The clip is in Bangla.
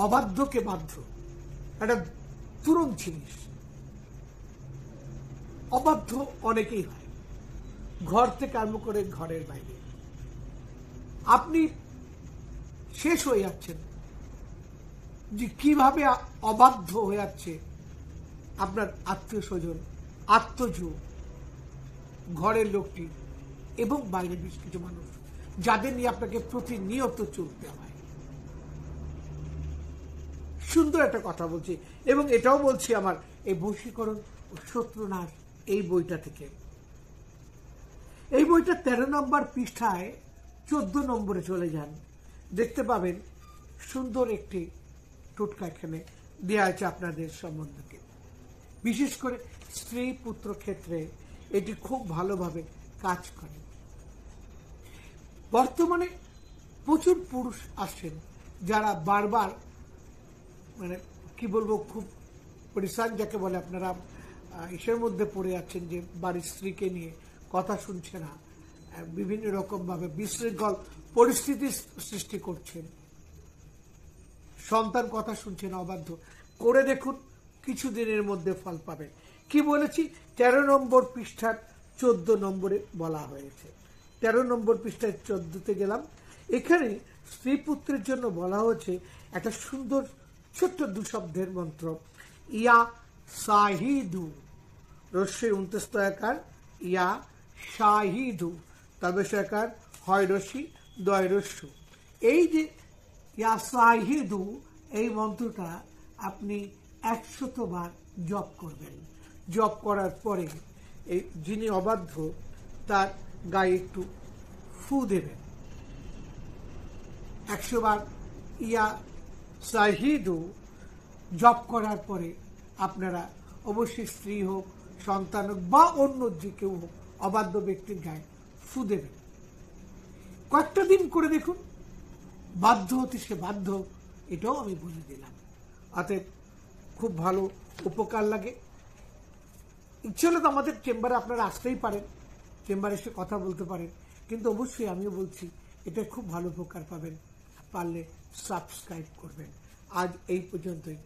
অবাধ্যকে বাধ্য, একটা তুরন্ত জিনিস। অবাধ্য অনেকেই হয়, ঘর থেকে আরম্ভ করে ঘরের বাইরে। আপনি শেষ হয়ে যাচ্ছেন যে কিভাবে অবাধ্য হয়ে যাচ্ছে আপনার আত্মীয় স্বজন, আত্মজ, ঘরের লোকটি এবং বাইরের বেশ কিছু মানুষ, যাদের নিয়ে আপনাকে প্রতিনিয়ত চলতে হয়। সুন্দর একটা কথা বলছি, এবং এটাও বলছি আমার এই বশীকরণ ও শত্রুনাশ এই বইটা থেকে। এই বইটা 13 নম্বর পৃষ্ঠায় 14 নম্বরে চলে যান, দেখতে পাবেন সুন্দর একটি টোটকা এখানে দেওয়া আছে আপনাদের সম্বন্ধে। বিশেষ করে স্ত্রী পুত্র ক্ষেত্রে এটি খুব ভালোভাবে কাজ করে। বর্তমানে প্রচুর পুরুষ আসেন যারা বারবার, মানে কি বলবো, খুব পরিশ্রম যাকে বলে, আপনারা ইসের মধ্যে পড়ে যাচ্ছেন যে বাড়ির স্ত্রীকে নিয়ে কথা শুনছে না, বিভিন্ন রকম ভাবে বিশৃঙ্খল পরিস্থিতির সৃষ্টি করছেন, সন্তান কথা শুনছে না, অবাধ্য করে দেখুন, কিছুদিনের মধ্যে ফল পাবে। কি বলেছি? 13 নম্বর পৃষ্ঠার 14 নম্বরে বলা হয়েছে। 13 নম্বর পৃষ্ঠায় 14তে গেলাম। এখানে স্ত্রী পুত্রের জন্য বলা হয়েছে একটা সুন্দর ছোট্ট 2 শব্দের মন্ত্র, ইয়া সাহিদু, রস্যে 29 টাকার, ইয়া শাহিদু, তবে সরকার হয় রস্যি দয় রস্যু। এই যে ইয়া সাহিদু, এই মন্ত্রটা আপনি 100 বার জপ করবেন। জপ করার পরে এই যিনি অবাধ্য তার গায়ে একটু ফু দেবেন। 100 বার ইয়া সাহিদু জপ করার পরে আপনারা অবশ্যই স্ত্রী হোক, সন্তান হোক বা অন্য যে কেউ হোক, অবাধ্য ব্যক্তির গায়ে ফু দেবেন। কয়েকটা দিন করে দেখুন, বাধ্য হতে সে বাধ্য, এটাও আমি বলে দিলাম। অতএব খুব ভালো উপকার লাগে। ইচ্ছে হলে তো আমাদের চেম্বারে আপনারা আসতেই পারেন, চেম্বারে এসে কথা বলতে পারেন, কিন্তু অবশ্যই আমিও বলছি এটা খুব ভালো উপকার পাবেন। পারলে সাবস্ক্রাইব করবেন। আজ এই পর্যন্তই।